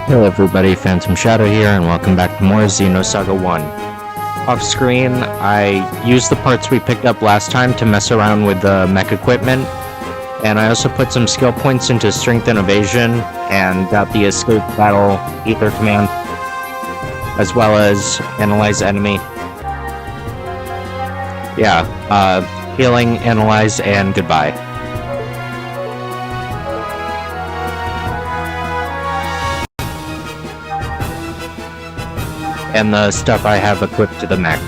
Hello everybody, Phantom Shadow here, and welcome back to more Xenosaga 1. Off screen, I used the parts we picked up last time to mess around with the mech equipment, and I also put some skill points into Strength and Evasion, and got the Escape Battle Ether Command, as well as Analyze Enemy. Yeah, Healing, Analyze, and Goodbye. And the stuff I have equipped to the mech.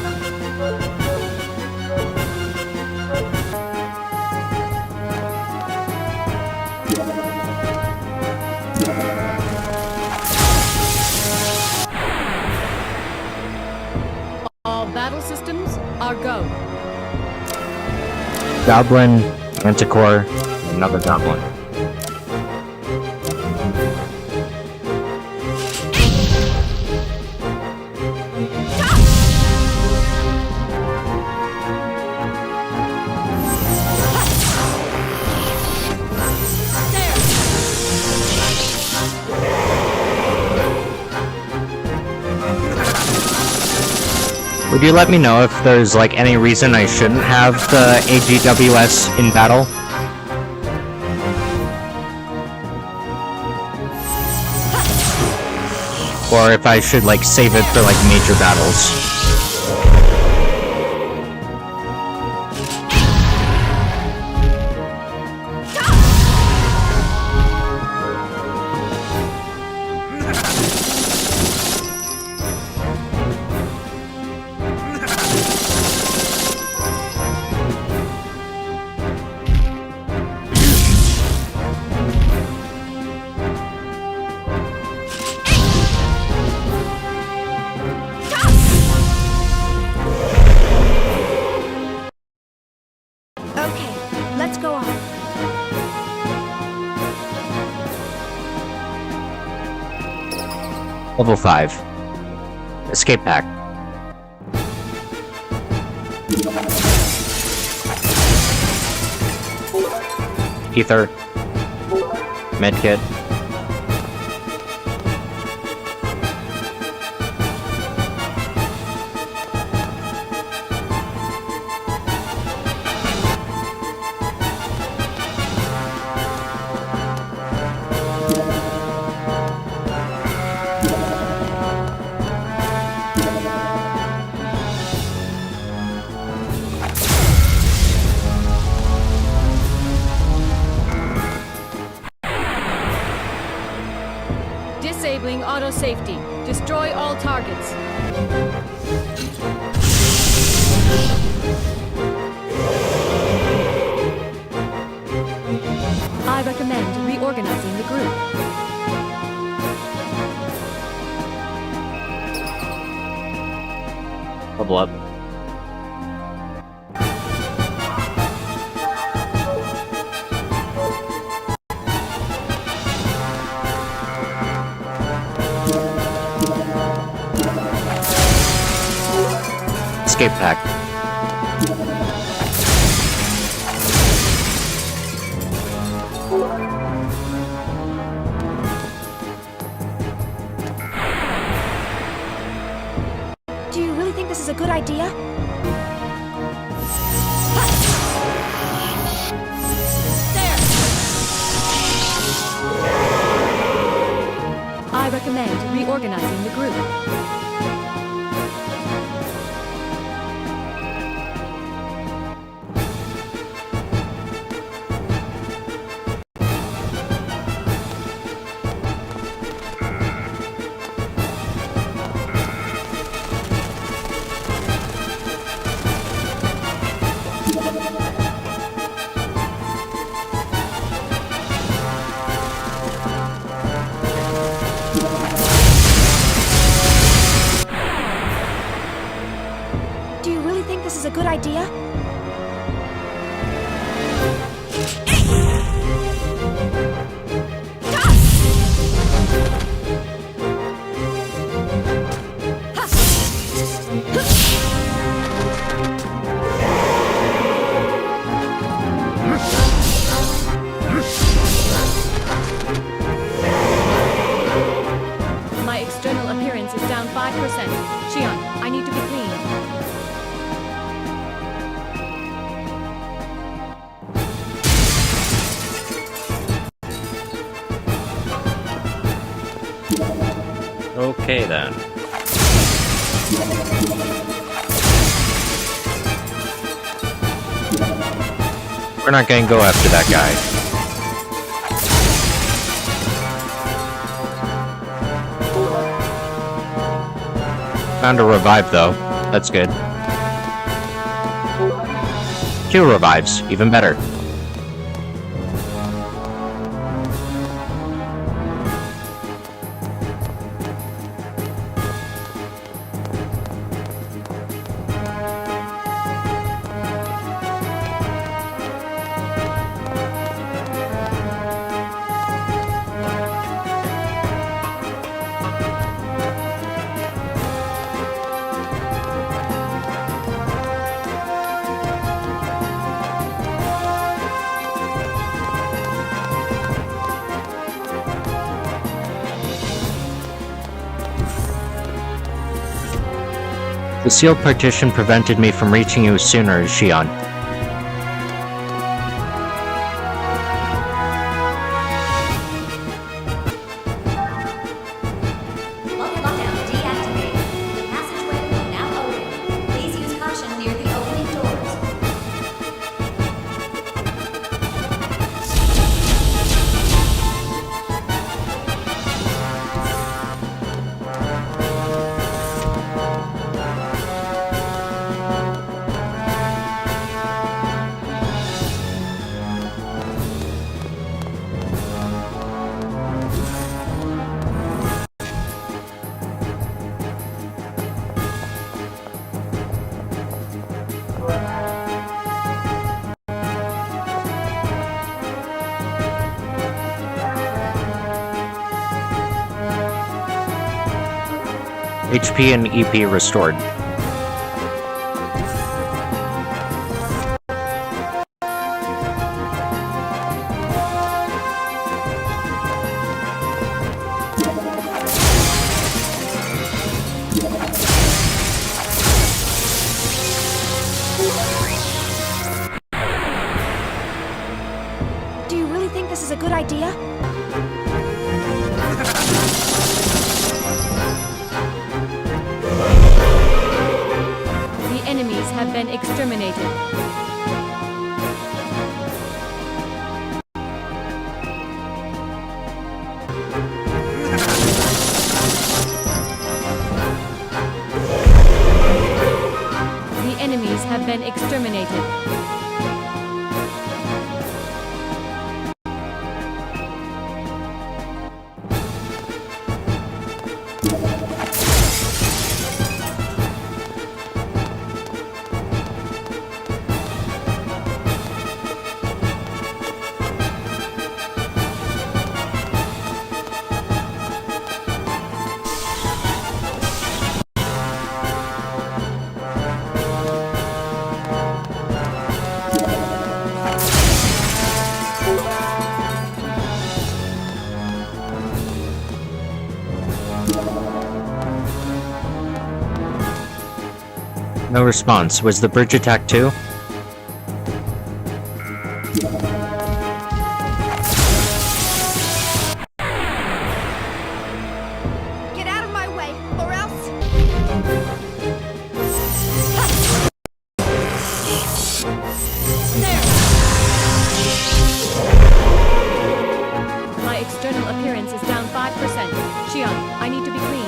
All battle systems are go. Goblin, Manticore, another Goblin. Would you let me know if there's like any reason I shouldn't have the AGWS in battle? Or if I should like save it for like major battles? Level 5. Escape pack. Ether. Medkit. Disabling auto safety. Destroy all targets. I recommend reorganizing the group. Level up. Escape pack. Do you really think this is a good idea? There! I recommend reorganizing the group. Shion, I need to be clean. Okay then. We're not gonna go after that guy. Found a revive though. That's good. 2 revives, even better. The sealed partition prevented me from reaching you sooner, Shion. Lock lockdown deactivated. The passageway will now open. Please use caution near the opening doors. HP and EP restored. Do you really think this is a good idea? The enemies have been exterminated. The enemies have been exterminated. No response. Was the bridge attack too? Get out of my way, or else... There! My external appearance is down 5%. Shion, I need to be clean.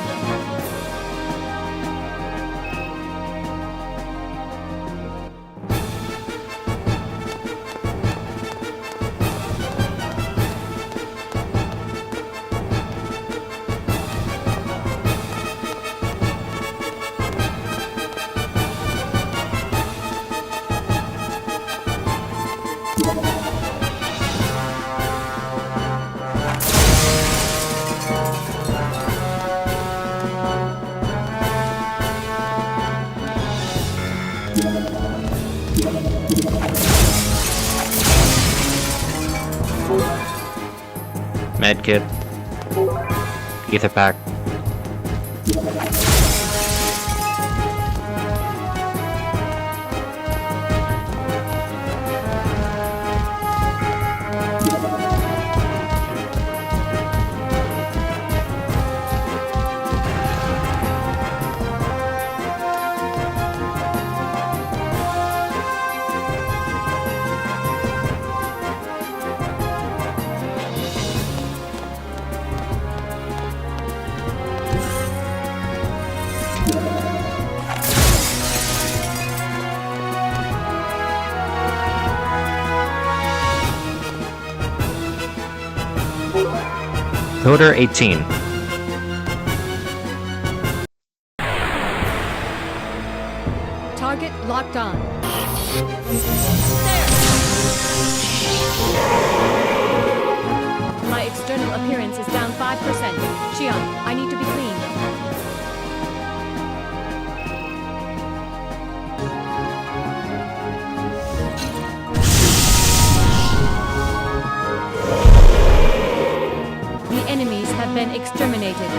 Medkit. Ether pack. Decoder 18. Target locked on. My external appearance is down 5%. Shion, I need to be clean. The enemies have been exterminated.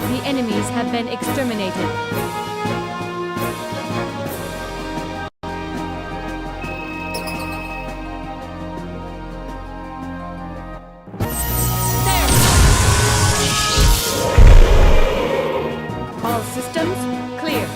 The enemies have been exterminated. All systems clear.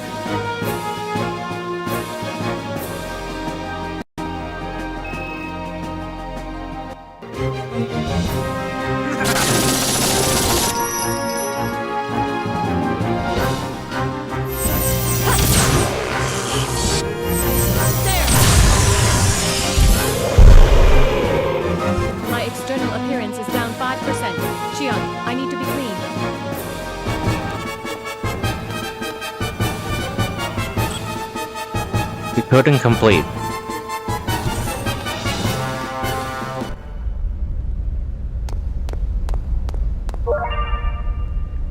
My external appearance is down 5%. Shion, I need to be clean. Decoding complete.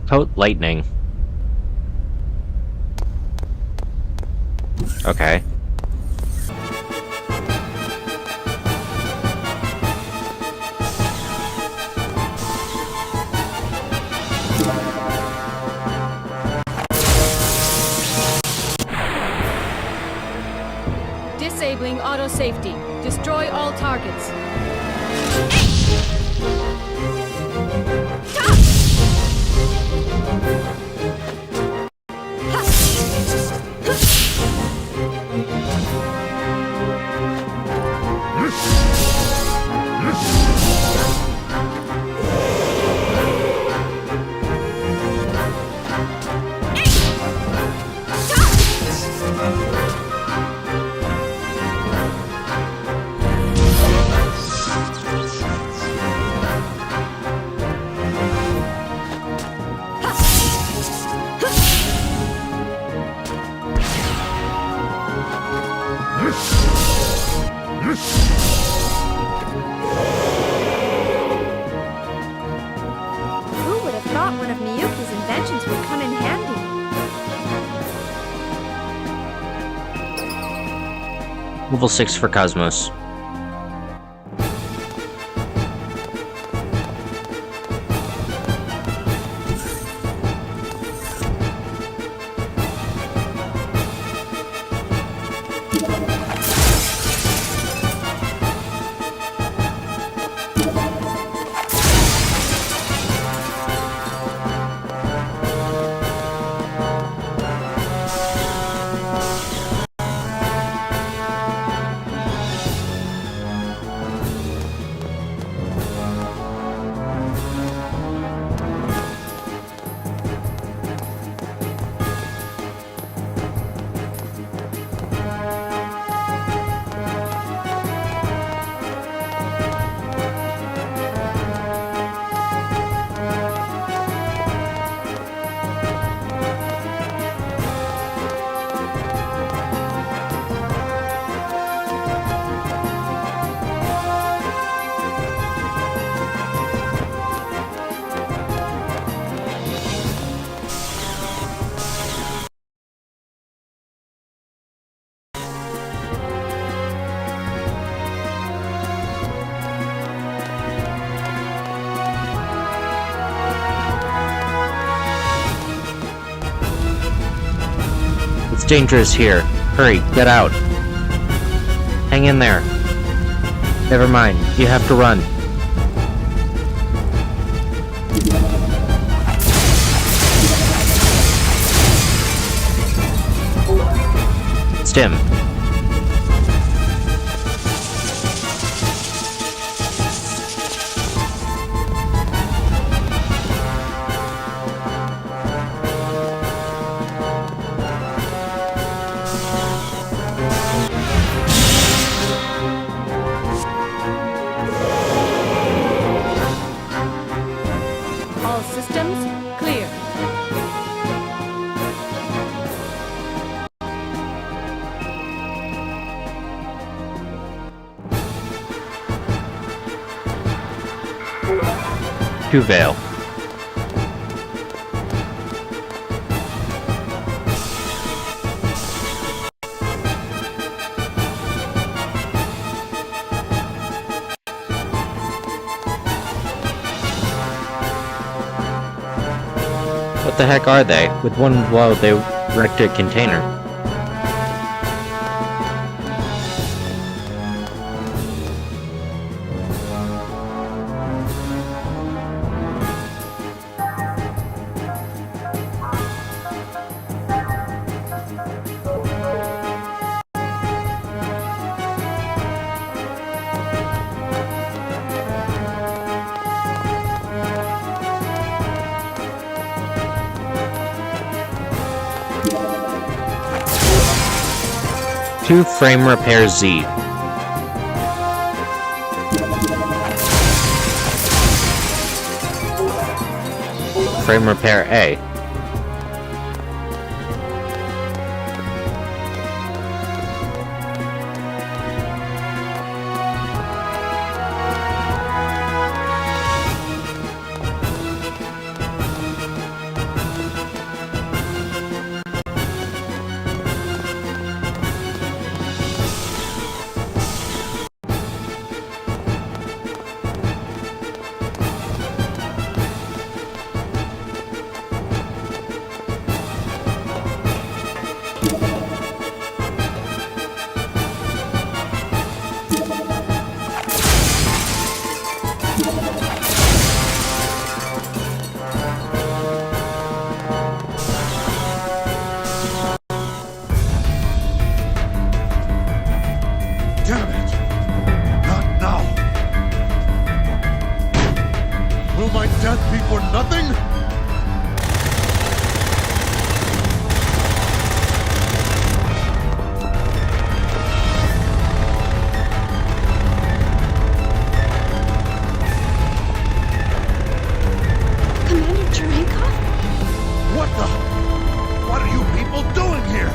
Coat lightning. Okay. Disabling auto safety. Destroy all targets. Who would have thought one of Miyuki's inventions would come in handy? Level 6 for KOS-MOS. It's dangerous here. Hurry, get out. Hang in there. Never mind, you have to run. Stim. to Vale. What the heck are they? With one blow, they wrecked a container. Two frame repair Z. Frame repair A. Damn it! Not now! Will my death be for nothing? Commander Cherenkov? What the? What are you people doing here?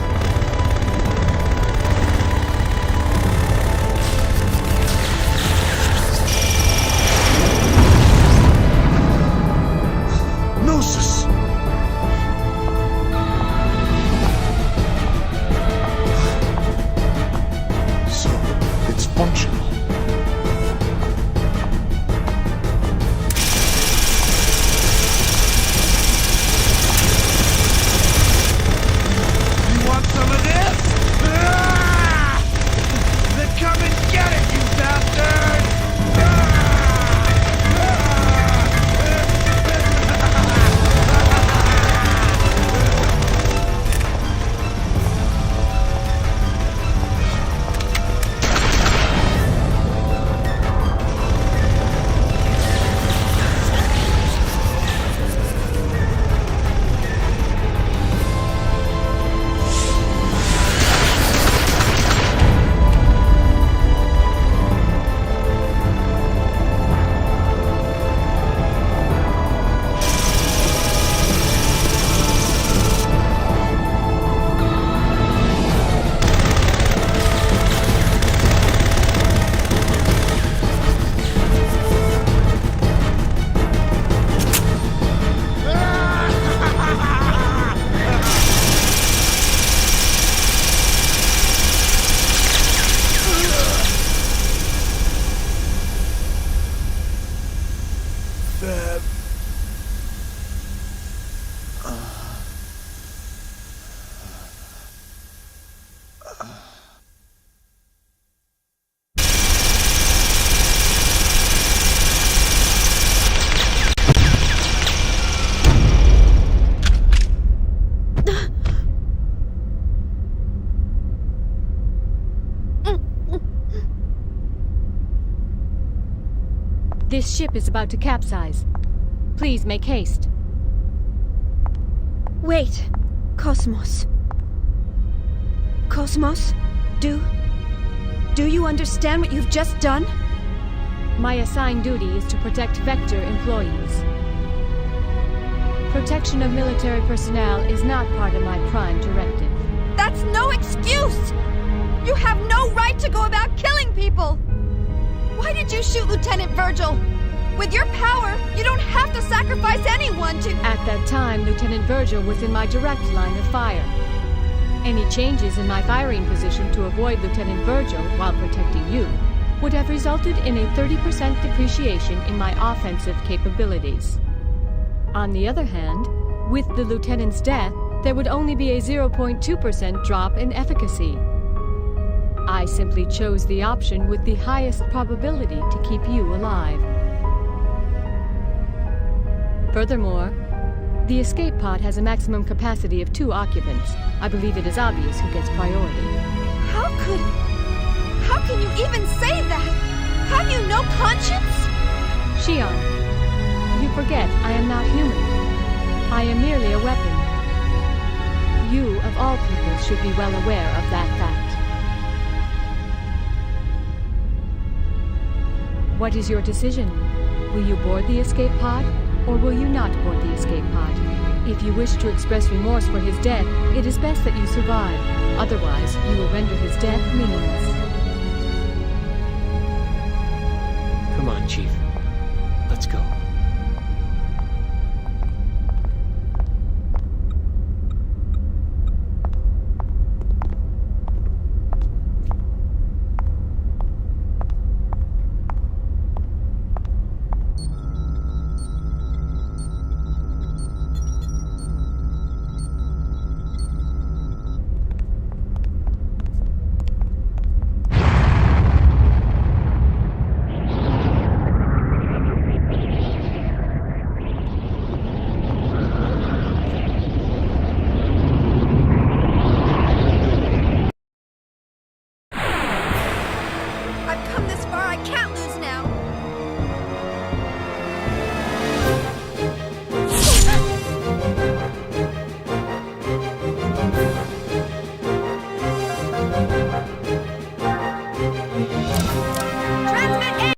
Gnosis! So, it's functional. You want some of this? Ah! Then come and get it, you bastard! This ship is about to capsize. Please make haste. Wait, KOS-MOS. KOS-MOS? Do you understand what you've just done? My assigned duty is to protect Vector employees. Protection of military personnel is not part of my prime directive. That's no excuse! You have no right to go about killing people! Why did you shoot Lieutenant Virgil? With your power, you don't have to sacrifice anyone to... At that time, Lieutenant Virgil was in my direct line of fire. Any changes in my firing position to avoid Lieutenant Virgil while protecting you would have resulted in a 30% depreciation in my offensive capabilities. On the other hand, with the Lieutenant's death, there would only be a 0.2% drop in efficacy. I simply chose the option with the highest probability to keep you alive. Furthermore, the escape pod has a maximum capacity of 2 occupants. I believe it is obvious who gets priority. How can you even say that? Have you no conscience? Shion, you forget I am not human. I am merely a weapon. You, of all people, should be well aware of that fact. What is your decision? Will you board the escape pod, or will you not board the escape pod? If you wish to express remorse for his death, it is best that you survive. Otherwise, you will render his death meaningless. Come on, Chief. Let's go. I've come this far, I can't lose now. Transmit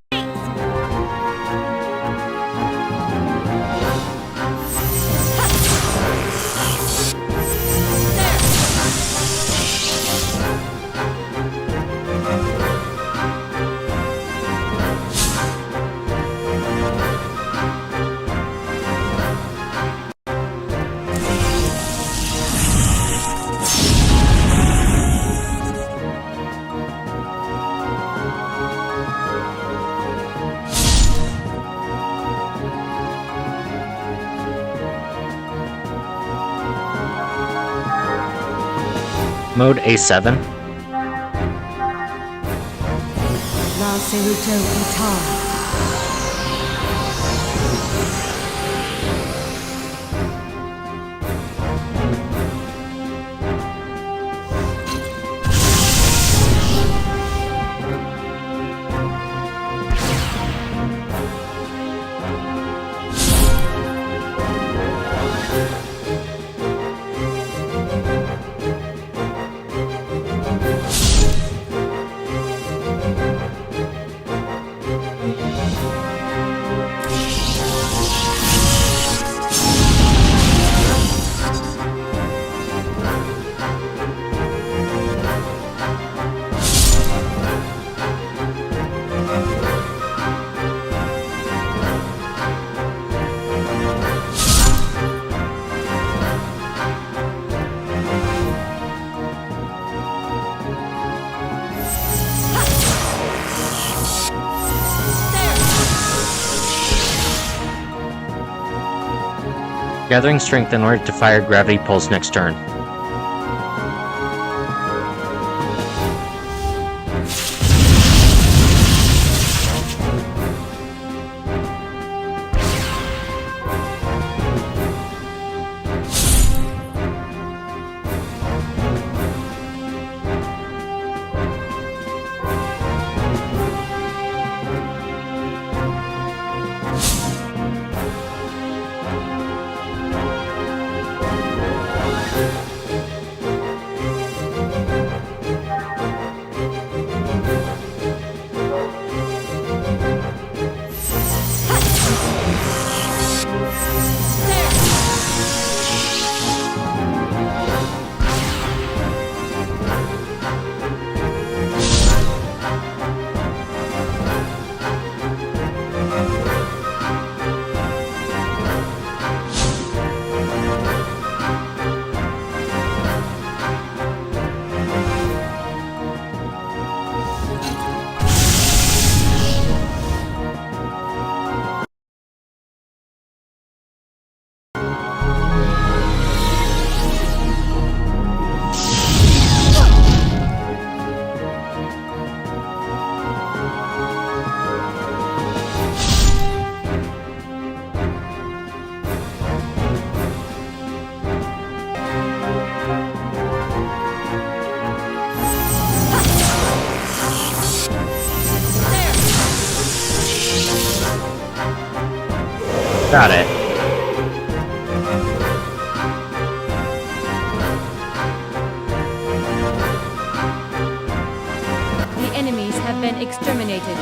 Mode A7. La Saluto Itar. Gathering strength in order to fire gravity pulse next turn. Got it. The enemies have been exterminated.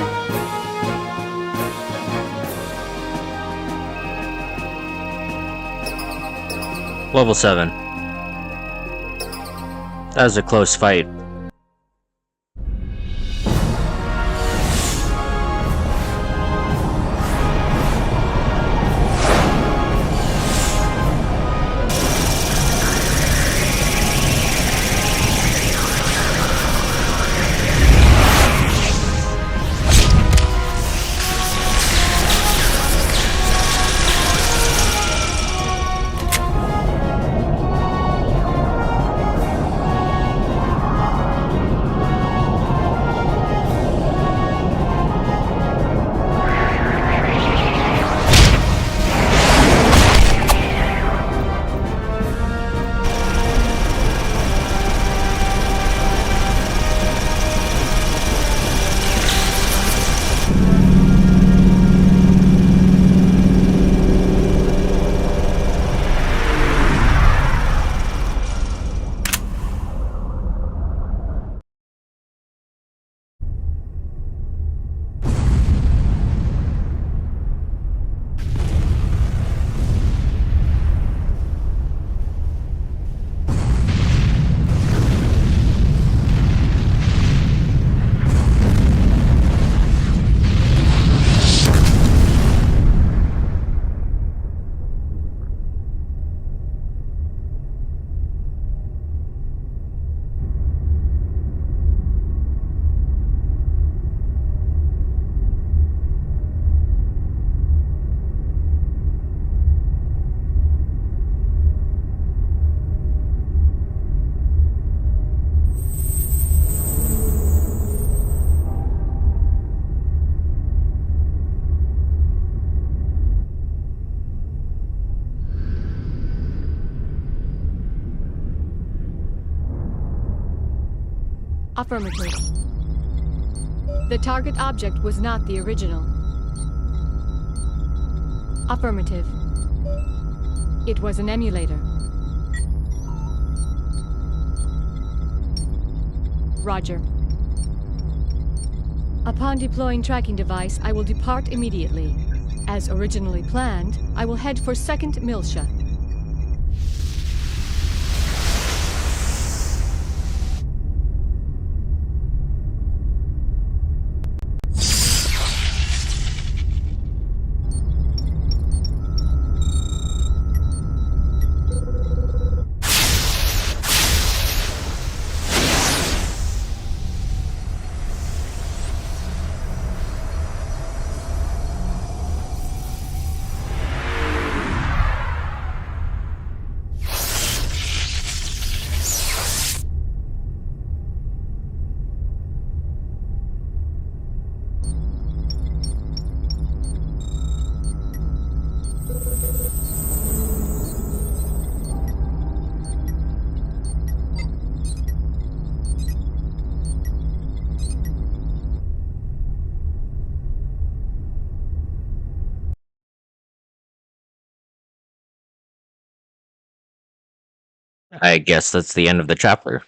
Level 7. That was a close fight. Affirmative. The target object was not the original. Affirmative. It was an emulator. Roger. Upon deploying tracking device, I will depart immediately. As originally planned, I will head for 2nd Miltia. I guess that's the end of the chapter.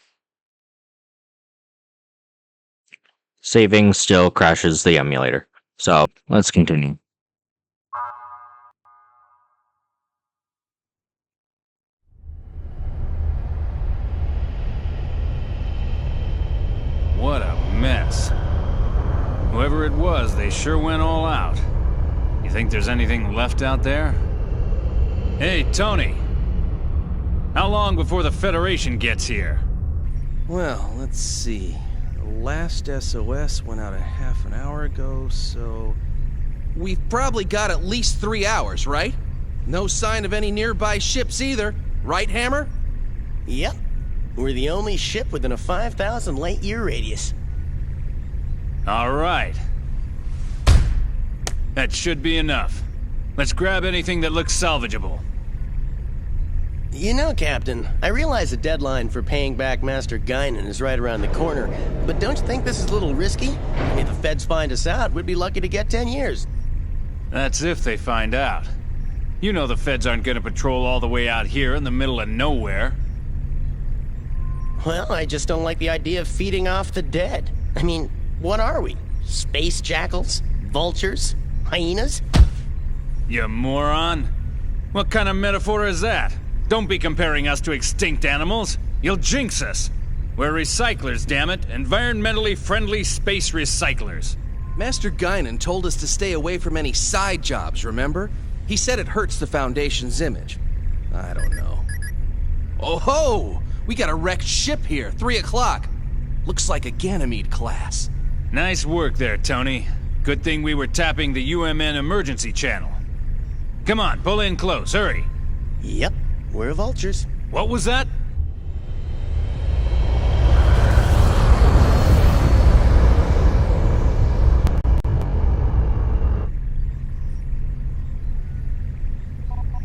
Saving still crashes the emulator. So, let's continue. What a mess. Whoever it was, they sure went all out. You think there's anything left out there? Hey, Tony! How long before the Federation gets here? Well, let's see. The last SOS went out a half an hour ago, so... We've probably got at least 3 hours, right? No sign of any nearby ships either, right, Hammer? Yep. We're the only ship within a 5,000 light-year radius. All right. That should be enough. Let's grab anything that looks salvageable. You know, Captain, I realize the deadline for paying back Master Guinan is right around the corner, but don't you think this is a little risky? If the feds find us out, we'd be lucky to get 10 years. That's if they find out. You know the feds aren't gonna patrol all the way out here in the middle of nowhere. Well, I just don't like the idea of feeding off the dead. I mean, what are we? Space jackals? Vultures? Hyenas? You moron. What kind of metaphor is that? Don't be comparing us to extinct animals. You'll jinx us. We're recyclers, damn it. Environmentally friendly space recyclers. Master Guinan told us to stay away from any side jobs, remember? He said it hurts the Foundation's image. I don't know. Oh ho! We got a wrecked ship here, 3 o'clock. Looks like a Ganymede class. Nice work there, Tony. Good thing we were tapping the UMN emergency channel. Come on, pull in close, hurry. Yep, we're vultures. What was that?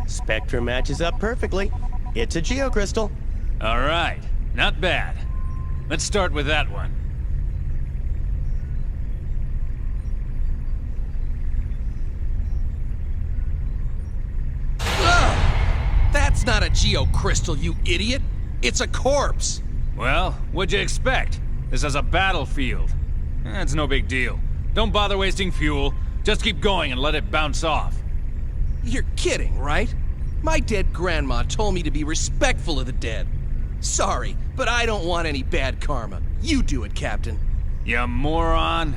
Spectrum matches up perfectly. It's a geocrystal. All right, not bad. Let's start with that one. That's not a geocrystal, you idiot! It's a corpse! Well, what'd you expect? This is a battlefield. It's no big deal. Don't bother wasting fuel. Just keep going and let it bounce off. You're kidding, right? My dead grandma told me to be respectful of the dead. Sorry, but I don't want any bad karma. You do it, Captain. You moron.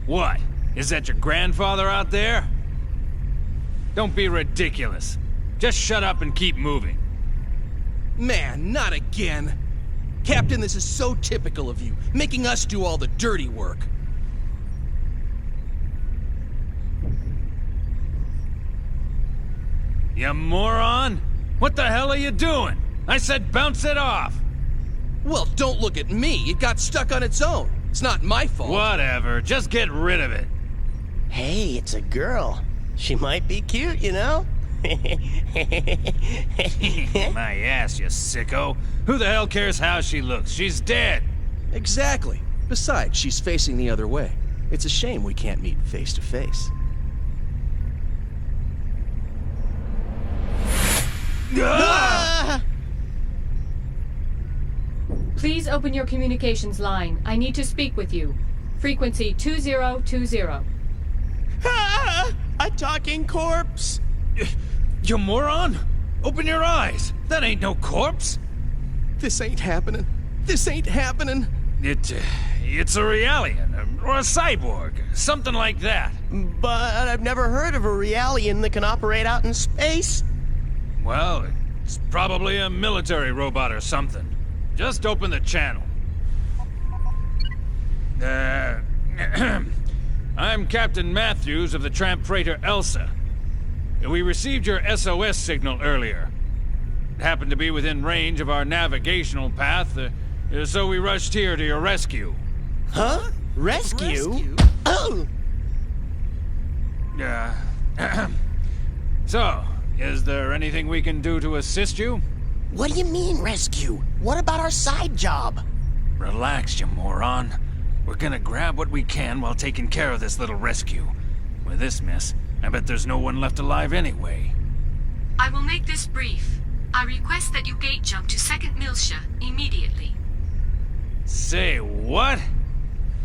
What? Is that your grandfather out there? Don't be ridiculous. Just shut up and keep moving. Man, not again. Captain, this is so typical of you, making us do all the dirty work. You moron! What the hell are you doing? I said bounce it off! Well, don't look at me. It got stuck on its own. It's not my fault. Whatever, just get rid of it. Hey, it's a girl. She might be cute, you know? My ass, you sicko. Who the hell cares how she looks? She's dead. Exactly. Besides, she's facing the other way. It's a shame we can't meet face to face. Please open your communications line. I need to speak with you. Frequency 2020. A talking corpse! You moron! Open your eyes! That ain't no corpse! This ain't happening. This ain't happening. It's a Realian, or a cyborg, something like that. But I've never heard of a Realian that can operate out in space. Well, it's probably a military robot or something. Just open the channel. I'm Captain Matthews of the tramp freighter Elsa. We received your SOS signal earlier. It happened to be within range of our navigational path, so we rushed here to your rescue. Huh? Rescue? Oh! So, is there anything we can do to assist you? What do you mean, rescue? What about our side job? Relax, you moron. We're gonna grab what we can while taking care of this little rescue. With this mess, I bet there's no one left alive anyway. I will make this brief. I request that you gate jump to 2nd Miltia immediately. Say what?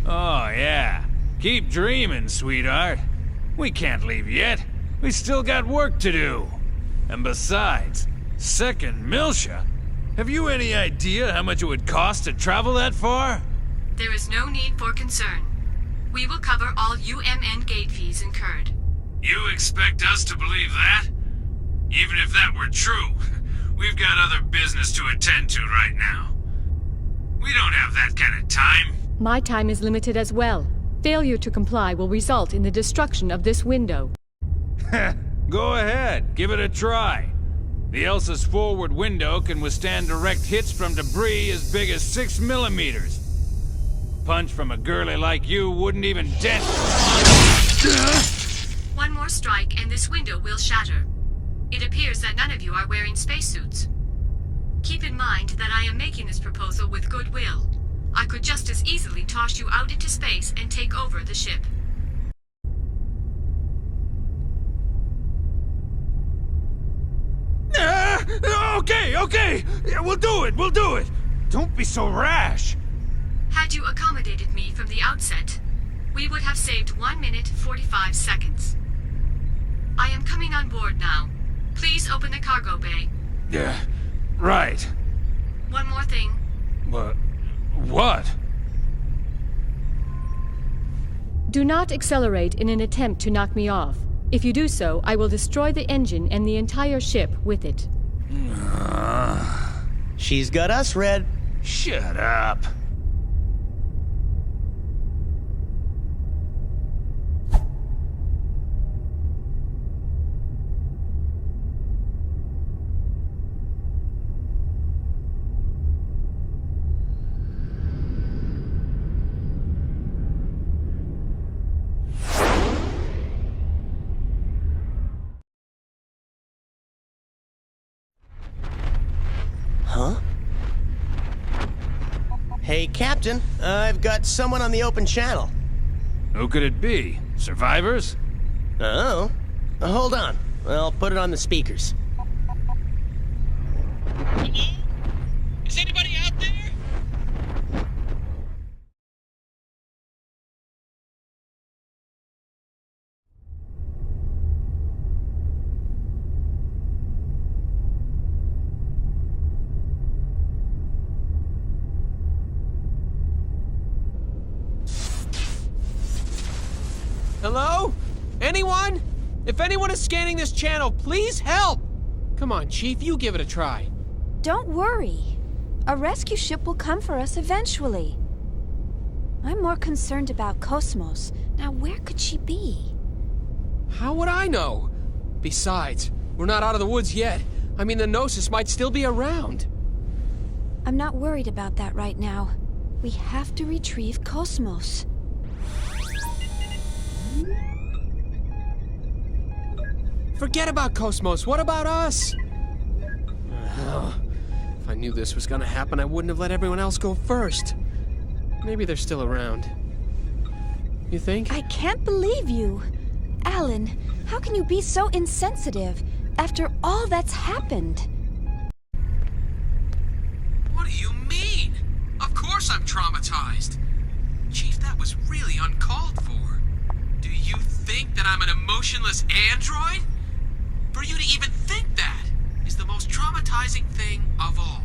Oh, yeah. Keep dreaming, sweetheart. We can't leave yet. We still got work to do. And besides, 2nd Miltia? Have you any idea how much it would cost to travel that far? There is no need for concern. We will cover all UMN gate fees incurred. You expect us to believe that? Even if that were true, we've got other business to attend to right now. We don't have that kind of time. My time is limited as well. Failure to comply will result in the destruction of this window. Go ahead, give it a try. The Elsa's forward window can withstand direct hits from debris as big as 6 millimeters. A punch from a girlie like you wouldn't even dent. One more strike and this window will shatter. It appears that none of you are wearing spacesuits. Keep in mind that I am making this proposal with goodwill. I could just as easily toss you out into space and take over the ship. Okay. Yeah, we'll do it. Don't be so rash. Had you accommodated me from the outset, we would have saved 1 minute 45 seconds. I am coming on board now. Please open the cargo bay. Yeah, right. One more thing. What? Do not accelerate in an attempt to knock me off. If you do so, I will destroy the engine and the entire ship with it. She's got us, Red. Shut up. Huh? Hey, Captain, I've got someone on the open channel. Who could it be? Survivors? Oh. Hold on. I'll put it on the speakers. Hello? Is anybody out there? Hello? Anyone? If anyone is scanning this channel, please help! Come on, Chief, you give it a try. Don't worry. A rescue ship will come for us eventually. I'm more concerned about KOS-MOS. Now, where could she be? How would I know? Besides, we're not out of the woods yet. I mean, the Gnosis might still be around. I'm not worried about that right now. We have to retrieve KOS-MOS. Forget about KOS-MOS. What about us? If I knew this was gonna happen, I wouldn't have let everyone else go first. Maybe they're still around. You think? I can't believe you. Alan, how can you be so insensitive after all that's happened? What do you mean? Of course I'm traumatized. Chief, that was really uncalled for. Do you think that I'm an emotionless android? For you to even think that is the most traumatizing thing of all.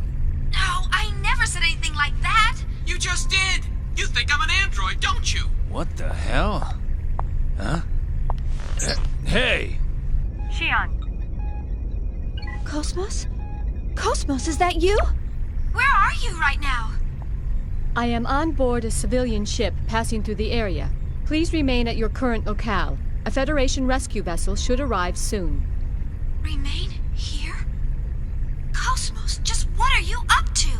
No, I never said anything like that. You just did! You think I'm an android, don't you? What the hell? Huh? Hey! Xian, KOS-MOS? KOS-MOS, is that you? Where are you right now? I am on board a civilian ship passing through the area. Please remain at your current locale. A Federation rescue vessel should arrive soon. Remain here? KOS-MOS, just what are you up to?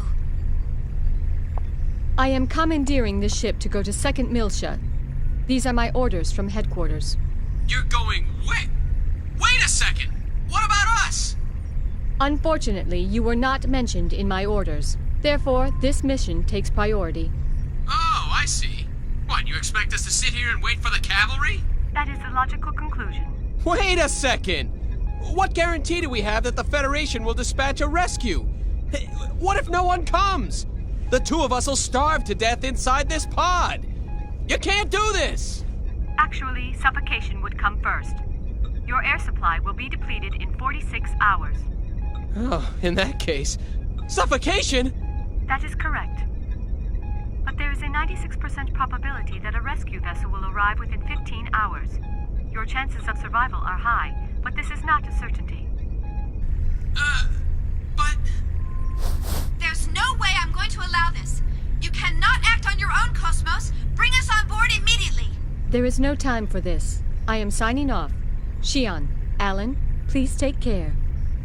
I am commandeering this ship to go to 2nd Miltia. These are my orders from headquarters. You're going wait a second! What about us? Unfortunately, you were not mentioned in my orders. Therefore, this mission takes priority. Oh, I see. What, you expect us to sit here and wait for the cavalry? That is the logical conclusion. Wait a second! What guarantee do we have that the Federation will dispatch a rescue? What if no one comes? The two of us will starve to death inside this pod. You can't do this! Actually, suffocation would come first. Your air supply will be depleted in 46 hours. Oh, in that case, suffocation? That is correct. But there is a 96% probability that a rescue vessel will arrive within 15 hours. Your chances of survival are high, but this is not a certainty. But... There's no way I'm going to allow this. You cannot act on your own, KOS-MOS. Bring us on board immediately. There is no time for this. I am signing off. Xian, Alan, please take care.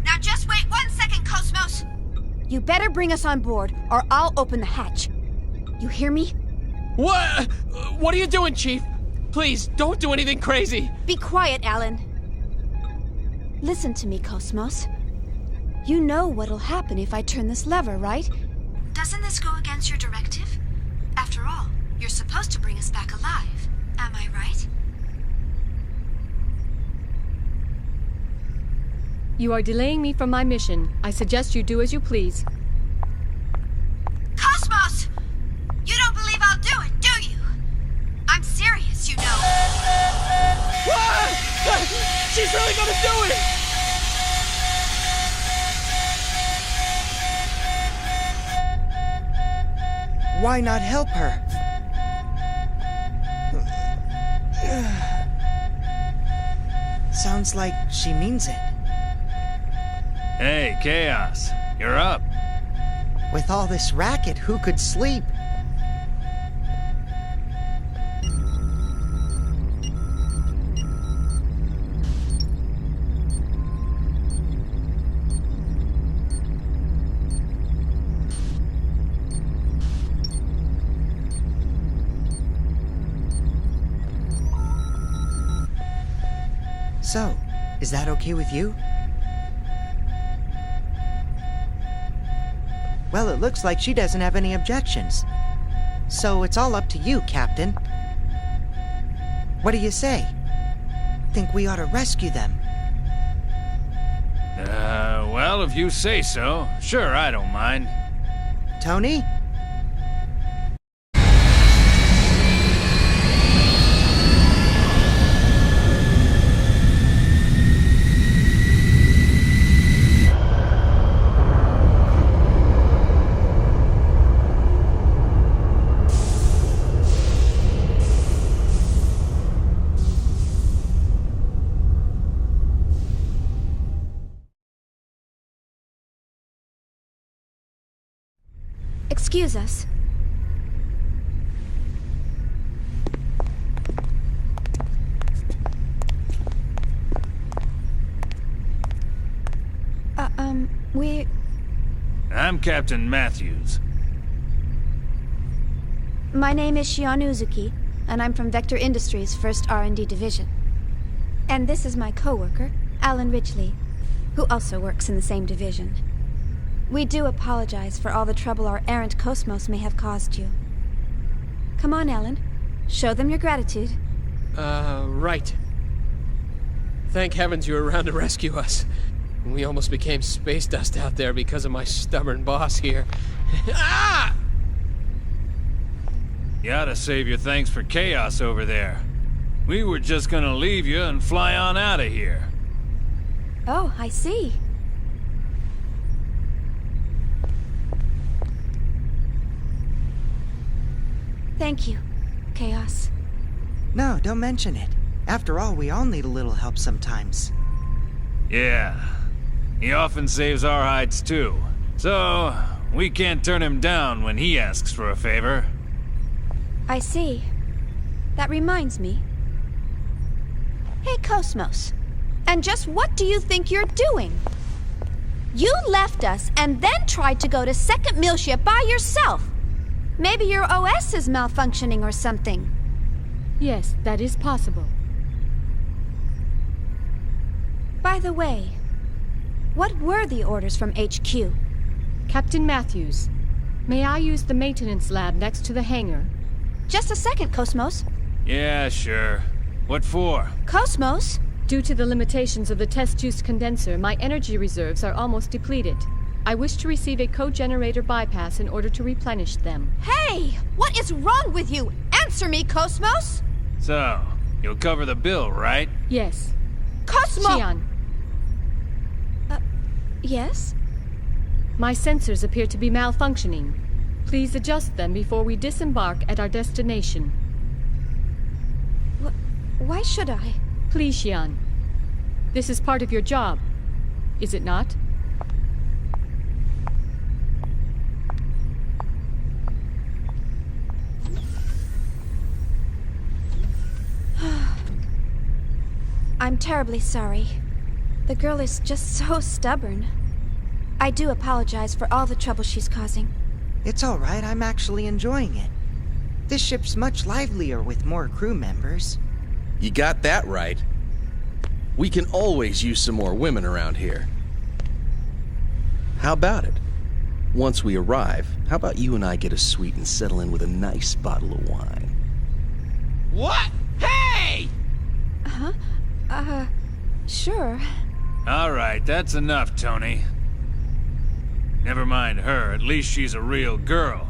Now just wait 1 second, KOS-MOS. You better bring us on board, or I'll open the hatch. You hear me? What? What are you doing, Chief? Please, don't do anything crazy. Be quiet, Alan. Listen to me, KOS-MOS. You know what'll happen if I turn this lever, right? Doesn't this go against your directive? After all, you're supposed to bring us back alive. Am I right? You are delaying me from my mission. I suggest you do as you please. Cosmos! You don't believe I'll do it, do you? I'm serious, you know. She's really gonna do it! Why not help her? Sounds like she means it. Hey, Chaos, you're up. With all this racket, who could sleep? So, is that okay with you? Well, it looks like she doesn't have any objections. So it's all up to you, Captain. What do you say? Think we ought to rescue them? Well, if you say so, sure, I don't mind. Tony? Excuse us. I'm Captain Matthews. My name is Shion Uzuki, and I'm from Vector Industries' 1st R&D Division. And this is my co-worker, Alan Ridgely, who also works in the same division. We do apologize for all the trouble our errant KOS-MOS may have caused you. Come on, Alan. Show them your gratitude. Right. Thank heavens you were around to rescue us. We almost became space dust out there because of my stubborn boss here. Ah! You oughta save your thanks for Chaos over there. We were just gonna leave you and fly on out of here. Oh, I see. Thank you, Chaos. No, don't mention it. After all, we all need a little help sometimes. Yeah. He often saves our hides too. So, we can't turn him down when he asks for a favor. I see. That reminds me. Hey, KOS-MOS. And just what do you think you're doing? You left us and then tried to go to second mill ship by yourself. Maybe your OS is malfunctioning or something. Yes, that is possible. By the way, what were the orders from HQ? Captain Matthews, may I use the maintenance lab next to the hangar? Just a second, KOS-MOS. Yeah, sure. What for? KOS-MOS? Due to the limitations of the test juice condenser, my energy reserves are almost depleted. I wish to receive a co-generator bypass in order to replenish them. Hey! What is wrong with you? Answer me, KOS-MOS! So, you'll cover the bill, right? Yes. KOS-MOS! Shion, Yes? my sensors appear to be malfunctioning. Please adjust them before we disembark at our destination. Why should I? Please, Shion. This is part of your job, is it not? I'm terribly sorry. The girl is just so stubborn. I do apologize for all the trouble she's causing. It's all right, I'm actually enjoying it. This ship's much livelier with more crew members. You got that right. We can always use some more women around here. How about it? Once we arrive, how about you and I get a suite and settle in with a nice bottle of wine? What? Hey! Sure. Alright, that's enough, Tony. Never mind her, at least she's a real girl.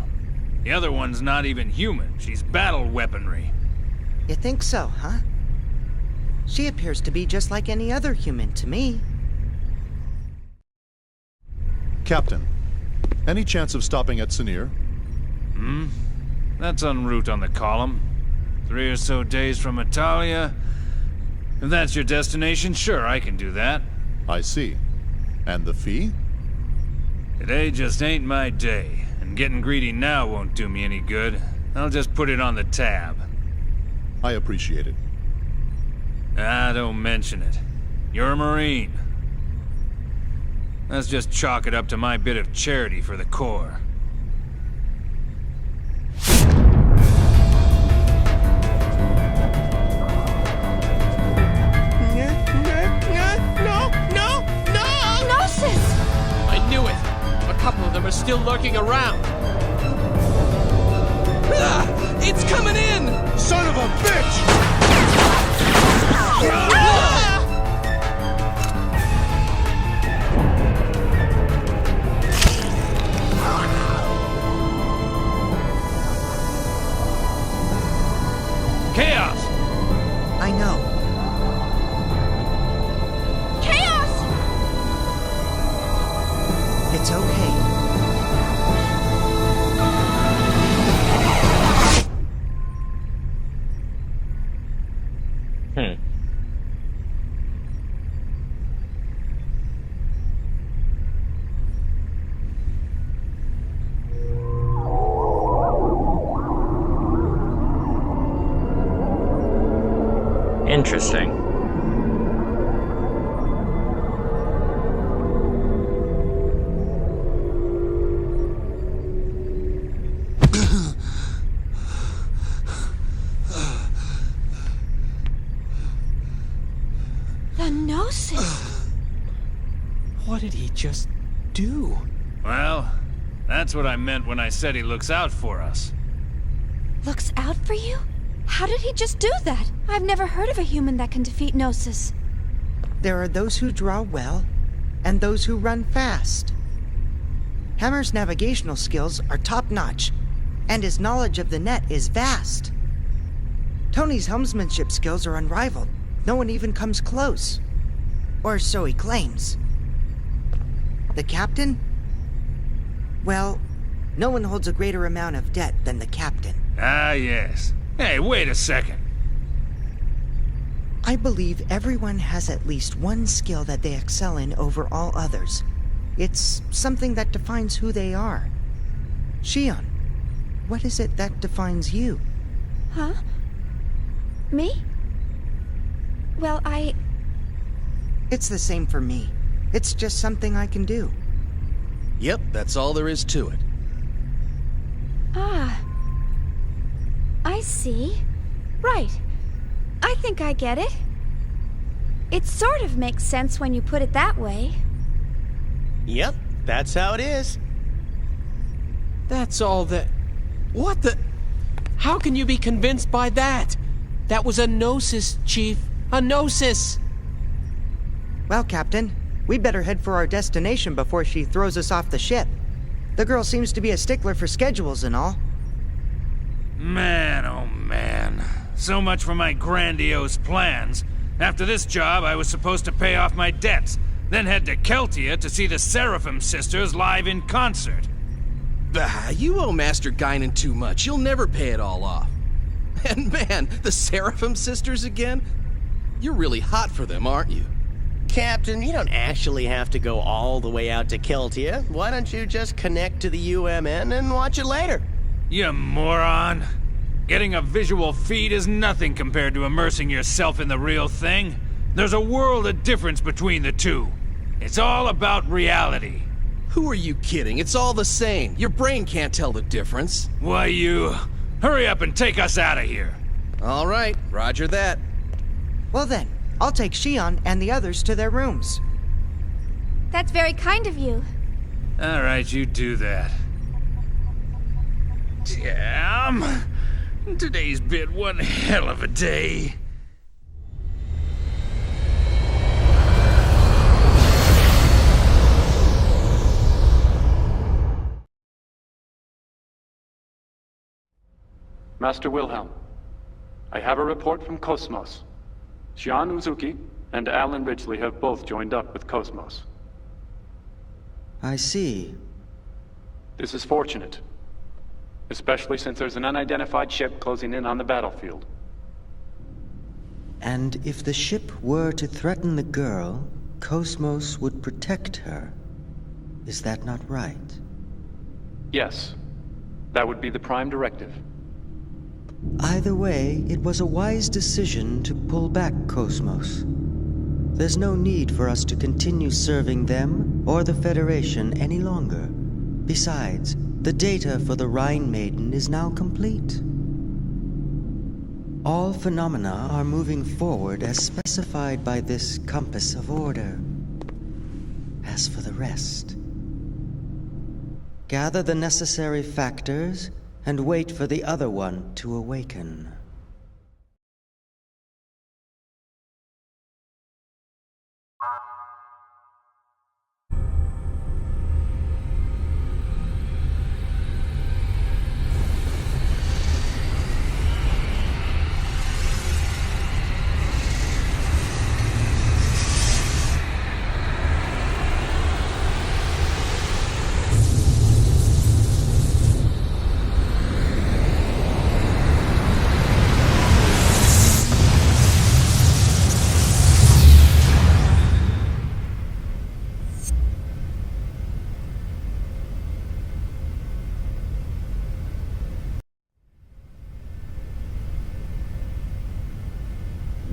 The other one's not even human, she's battle weaponry. You think so, huh? She appears to be just like any other human to me. Captain, any chance of stopping at Sinir? That's en route on the column. 3 or so days from Italia. If that's your destination, sure, I can do that. I see. And the fee? Today just ain't my day, and getting greedy now won't do me any good. I'll just put it on the tab. I appreciate it. Don't mention it. You're a Marine. Let's just chalk it up to my bit of charity for the Corps. No! Gnosis! I knew it! A couple of them are still lurking around. Ah! It's coming in! Son of a bitch! Chaos! I know. Chaos! It's okay. Interesting. The Gnosis! What did he just do? Well, that's what I meant when I said he looks out for us. Looks out for you? How did he just do that? I've never heard of a human that can defeat Gnosis. There are those who draw well, and those who run fast. Hammer's navigational skills are top-notch, and his knowledge of the net is vast. Tony's helmsmanship skills are unrivaled. No one even comes close. Or so he claims. The captain? Well, no one holds a greater amount of debt than the captain. Ah, yes. Hey, wait a second. I believe everyone has at least one skill that they excel in over all others. It's something that defines who they are. Shion, what is it that defines you? Huh? Me? Well, It's the same for me. It's just something I can do. Yep, that's all there is to it. I see. Right. I think I get it. It sort of makes sense when you put it that way. Yep, that's how it is. That's all that... What the... How can you be convinced by that? That was a Gnosis, Chief. A Gnosis! Well, Captain, we'd better head for our destination before she throws us off the ship. The girl seems to be a stickler for schedules and all. Man, oh man. So much for my grandiose plans. After this job, I was supposed to pay off my debts, then head to Keltia to see the Seraphim sisters live in concert. Bah, you owe Master Guinan too much. You'll never pay it all off. And man, the Seraphim sisters again? You're really hot for them, aren't you? Captain, you don't actually have to go all the way out to Keltia. Why don't you just connect to the UMN and watch it later? You moron. Getting a visual feed is nothing compared to immersing yourself in the real thing. There's a world of difference between the two. It's all about reality. Who are you kidding? It's all the same. Your brain can't tell the difference. Why, you... Hurry up and take us out of here. All right, roger that. Well then, I'll take Shion and the others to their rooms. That's very kind of you. All right, you do that. Damn. Today's been one hell of a day. Master Wilhelm, I have a report from KOS-MOS. Xian Uzuki and Alan Ridgely have both joined up with KOS-MOS. I see. This is fortunate, especially since there's an unidentified ship closing in on the battlefield. And if the ship were to threaten the girl, KOS-MOS would protect her. Is that not right? Yes, that would be the prime directive. Either way, it was a wise decision to pull back KOS-MOS. There's no need for us to continue serving them or the Federation any longer. Besides, the data for the Rhine Maiden is now complete. All phenomena are moving forward as specified by this compass of order. As for the rest, gather the necessary factors and wait for the other one to awaken.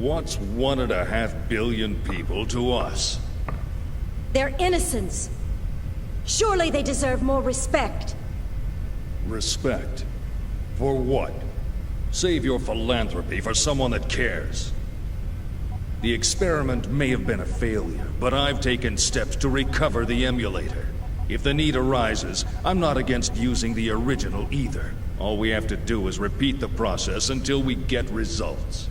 What's 1.5 billion people to us? They're innocents. Surely they deserve more respect. Respect? For what? Save your philanthropy for someone that cares. The experiment may have been a failure, but I've taken steps to recover the emulator. If the need arises, I'm not against using the original either. All we have to do is repeat the process until we get results.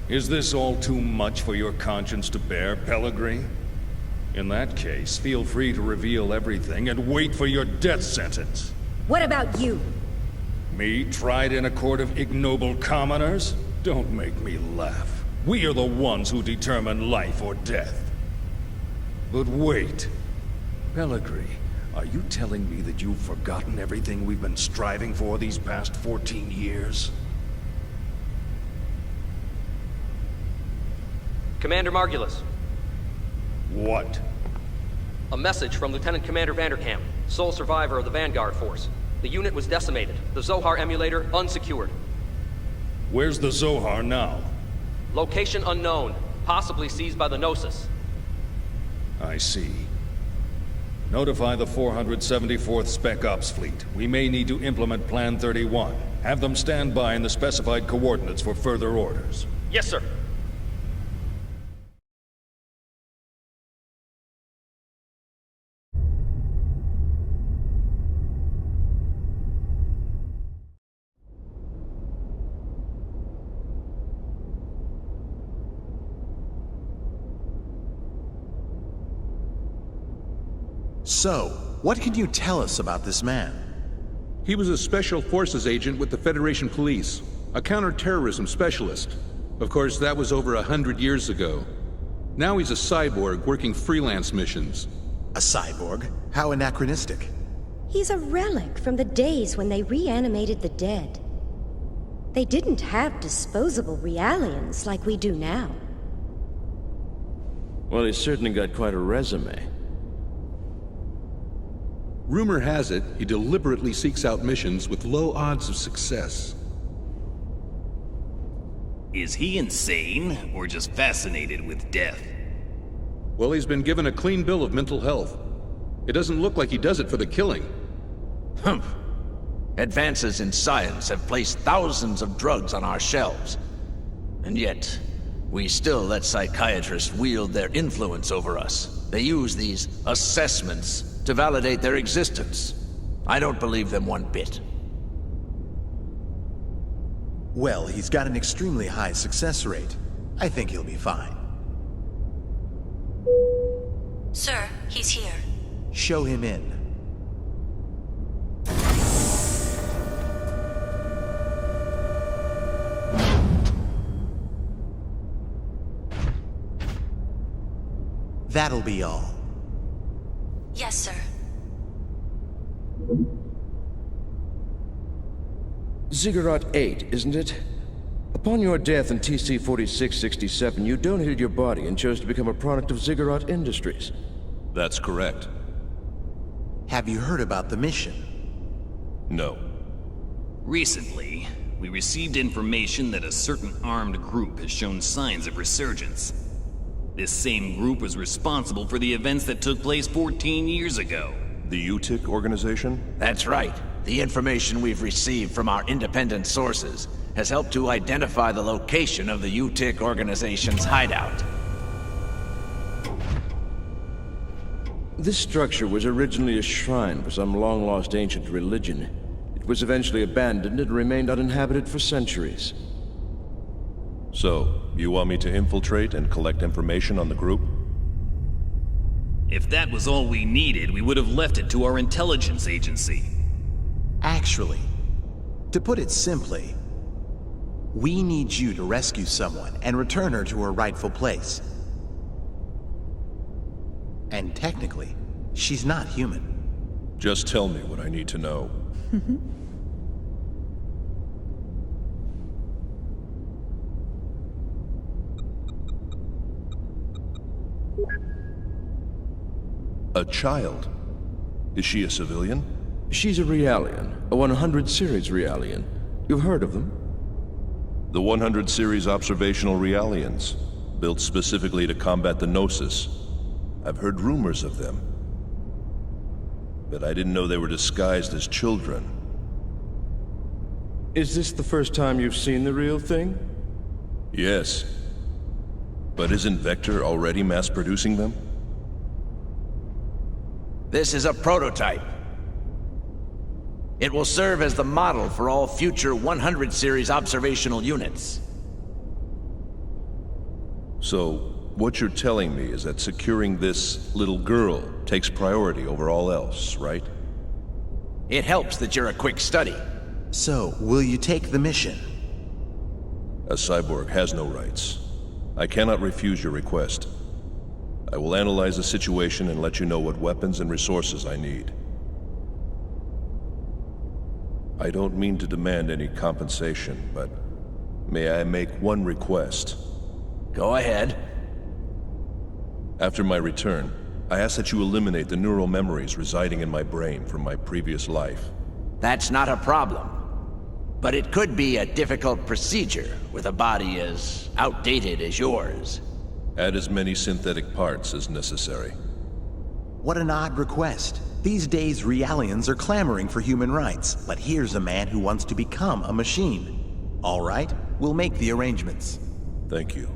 Is this all too much for your conscience to bear, Pellegrini? In that case, feel free to reveal everything and wait for your death sentence. What about you? Me, tried in a court of ignoble commoners? Don't make me laugh. We are the ones who determine life or death. But wait. Pellegrini, are you telling me that you've forgotten everything we've been striving for these past 14 years? Commander Margulis. What? A message from Lieutenant Commander Vanderkamp, sole survivor of the Vanguard Force. The unit was decimated. The Zohar emulator unsecured. Where's the Zohar now? Location unknown, possibly seized by the Gnosis. I see. Notify the 474th Spec Ops Fleet. We may need to implement Plan 31. Have them stand by in the specified coordinates for further orders. Yes, sir. So, what can you tell us about this man? He was a Special Forces agent with the Federation Police, a counter-terrorism specialist. Of course, that was over 100 years ago. Now he's a cyborg working freelance missions. A cyborg? How anachronistic. He's a relic from the days when they reanimated the dead. They didn't have disposable realians like we do now. Well, he's certainly got quite a resume. Rumor has it, he deliberately seeks out missions with low odds of success. Is he insane, or just fascinated with death? Well, he's been given a clean bill of mental health. It doesn't look like he does it for the killing. Humph. Advances in science have placed thousands of drugs on our shelves. And yet, we still let psychiatrists wield their influence over us. They use these assessments to validate their existence. I don't believe them one bit. Well, he's got an extremely high success rate. I think he'll be fine. Sir, he's here. Show him in. That'll be all. Yes, sir. Ziggurat 8, isn't it? Upon your death in TC-4667, you donated your body and chose to become a product of Ziggurat Industries. That's correct. Have you heard about the mission? No. Recently, we received information that a certain armed group has shown signs of resurgence. This same group was responsible for the events that took place 14 years ago. The UTIC organization? That's right. The information we've received from our independent sources has helped to identify the location of the UTIC organization's hideout. This structure was originally a shrine for some long-lost ancient religion. It was eventually abandoned and remained uninhabited for centuries. So, you want me to infiltrate and collect information on the group? If that was all we needed, we would have left it to our intelligence agency. Actually, to put it simply, we need you to rescue someone and return her to her rightful place. And technically, she's not human. Just tell me what I need to know. A child? Is she a civilian? She's a Realian, a 100 series Realian. You've heard of them? The 100 series observational Realians, built specifically to combat the Gnosis. I've heard rumors of them. But I didn't know they were disguised as children. Is this the first time you've seen the real thing? Yes. But isn't Vector already mass-producing them? This is a prototype. It will serve as the model for all future 100 series observational units. So, what you're telling me is that securing this little girl takes priority over all else, right? It helps that you're a quick study. So, will you take the mission? A cyborg has no rights. I cannot refuse your request. I will analyze the situation and let you know what weapons and resources I need. I don't mean to demand any compensation, but may I make one request? Go ahead. After my return, I ask that you eliminate the neural memories residing in my brain from my previous life. That's not a problem. But it could be a difficult procedure with a body as outdated as yours. Add as many synthetic parts as necessary. What an odd request. These days, Realians are clamoring for human rights, but here's a man who wants to become a machine. All right, we'll make the arrangements. Thank you.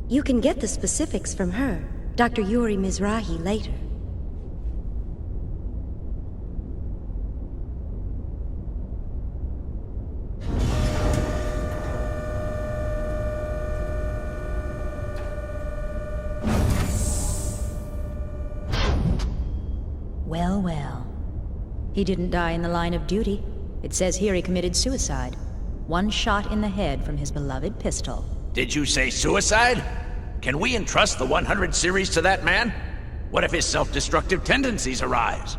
You can get the specifics from her, Dr. Yuri Mizrahi, later. Well, well. He didn't die in the line of duty. It says here he committed suicide. One shot in the head from his beloved pistol. Did you say suicide? Can we entrust the 100 series to that man? What if his self-destructive tendencies arise?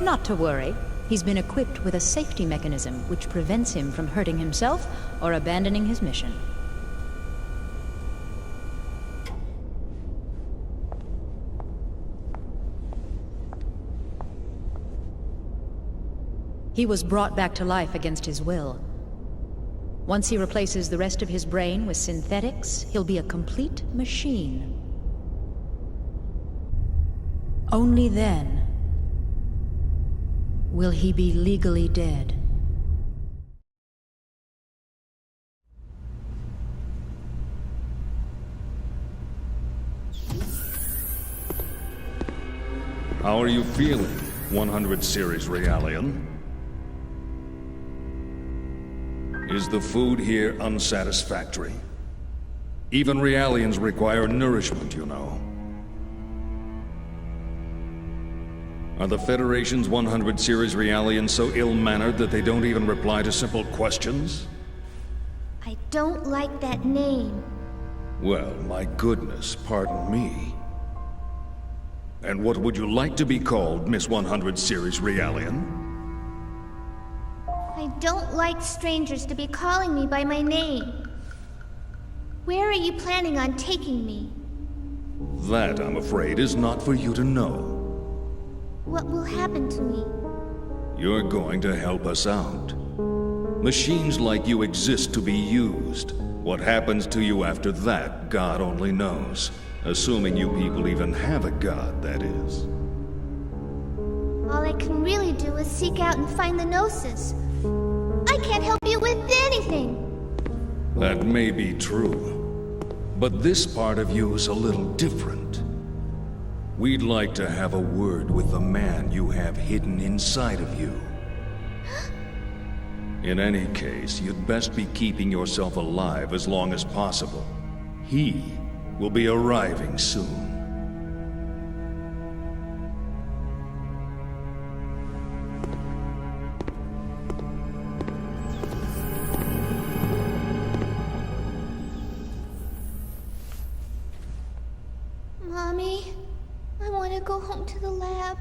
Not to worry. He's been equipped with a safety mechanism which prevents him from hurting himself or abandoning his mission. He was brought back to life against his will. Once he replaces the rest of his brain with synthetics, he'll be a complete machine. Only then will he be legally dead. How are you feeling, 100 series Realian? Is the food here unsatisfactory? Even Realians require nourishment, you know. Are the Federation's 100 series Realians so ill-mannered that they don't even reply to simple questions? I don't like that name. Well, my goodness, pardon me. And what would you like to be called, Miss 100 Series Realian? I don't like strangers to be calling me by my name. Where are you planning on taking me? That, I'm afraid, is not for you to know. What will happen to me? You're going to help us out. Machines like you exist to be used. What happens to you after that, God only knows. Assuming you people even have a god, that is. All I can really do is seek out and find the Gnosis. I can't help you with anything! That may be true. But this part of you is a little different. We'd like to have a word with the man you have hidden inside of you. In any case, you'd best be keeping yourself alive as long as possible. He will be arriving soon. Mommy, I want to go home to the lab.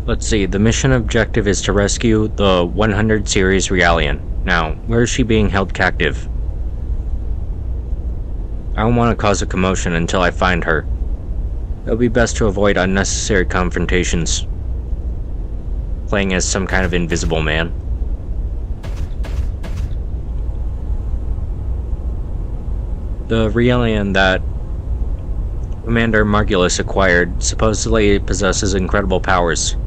Let's see, the mission objective is to rescue the 100 Series Realian. Now, where is she being held captive? I don't want to cause a commotion until I find her. It'll be best to avoid unnecessary confrontations. Playing as some kind of invisible man. The Realian that Commander Margulis acquired supposedly possesses incredible powers.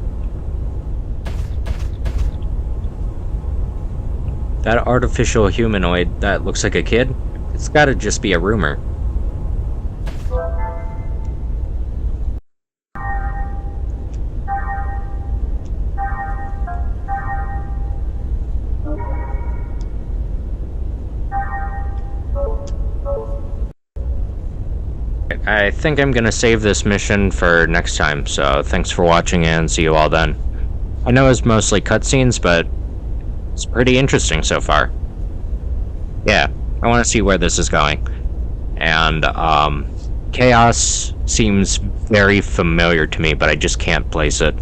That artificial humanoid that looks like a kid, it's gotta just be a rumor. I think I'm gonna save this mission for next time, so thanks for watching and see you all then. I know it's mostly cutscenes, but it's pretty interesting so far. Yeah, I want to see where this is going. And, Chaos seems very familiar to me, but I just can't place it.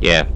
Yeah,